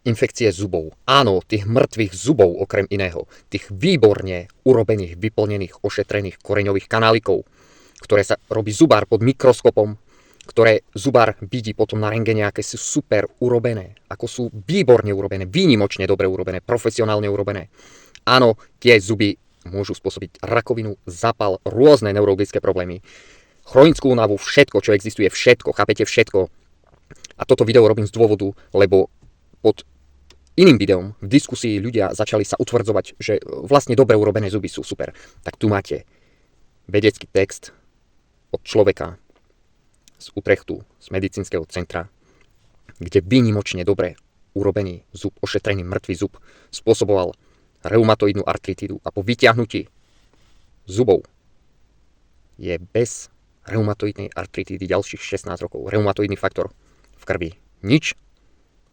infekcie zubov. Áno, tých mŕtvych zubov okrem iného. Tých výborne urobených, vyplnených, ošetrených koreňových kanálikov, ktoré sa robí zubár pod mikroskopom, ktoré zubár vidí potom na rentgene, aké sú super urobené, ako sú výborne urobené, výnimočne dobre urobené, profesionálne urobené. Áno, tie zuby môžu spôsobiť rakovinu, zápal, rôzne neurologické problémy, chronickú únavu, všetko, čo existuje, všetko, chápete, všetko. A toto video robím z dôvodu, lebo pod iným videom v diskusii ľudia začali sa utvrdzovať, že vlastne dobre urobené zuby sú super. Tak tu máte vedecký text od človeka z Utrechtu, z medicínskeho centra, kde výnimočne dobre urobený zub, ošetrený mŕtvý zub spôsoboval reumatoidnú artritídu a po vyťahnutí zubov je bez reumatoidnej artritídy ďalších 16 rokov. Reumatoidný faktor v krvi nič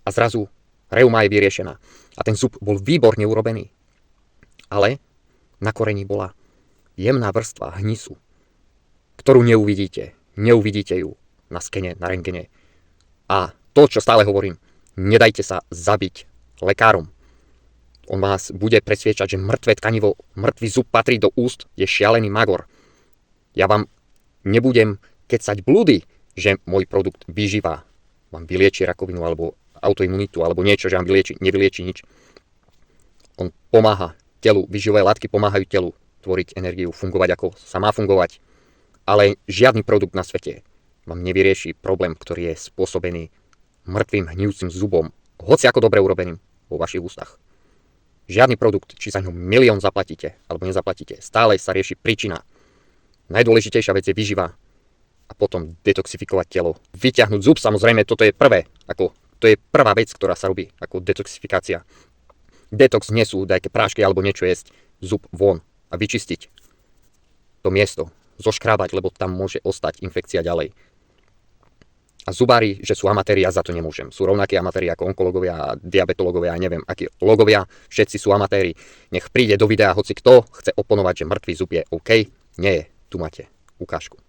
a zrazu reuma je vyriešená. A ten zub bol výborne urobený. Ale na koreni bola jemná vrstva hnisu, ktorú neuvidíte. Neuvidíte ju na skene, na rentgene. A to, čo stále hovorím, nedajte sa zabiť lekárom. On vás bude presviečať, že mŕtve tkanivo, mŕtvý zub patrí do úst, je šialený magor. Ja vám nebudem kecať blúdy, že môj produkt výživa vám vylieči rakovinu alebo autoimunitu alebo niečo, že vám nevylieči nič. On pomáha telu, výživové látky pomáhajú telu tvoriť energiu, fungovať ako sa má fungovať. Ale žiadny produkt na svete vám nevyrieši problém, ktorý je spôsobený mŕtvým hnijúcim zubom, hoci ako dobre urobeným vo vašich ústach. Žiadny produkt, či za ňo milión zaplatíte alebo nezaplatíte, stále sa rieši príčina. Najdôležitejšia vec je výživa a potom detoxifikovať telo. Vyťahnuť zub, samozrejme, toto je prvé, to je prvá vec, ktorá sa robí ako detoxifikácia. Detox nie sú nejaké prášky alebo niečo jesť, zub von a vyčistiť to miesto, zoškrábať, lebo tam môže ostať infekcia ďalej. A zubári, že sú amatéri, ja za to nemôžem. Sú rovnakí amatéri ako onkologovia, diabetológovia, neviem akí logovia, všetci sú amatéri. Nech príde do videa hoci kto chce oponovať, že mŕtvý zub je OK. Nie je. Tu máte ukážku.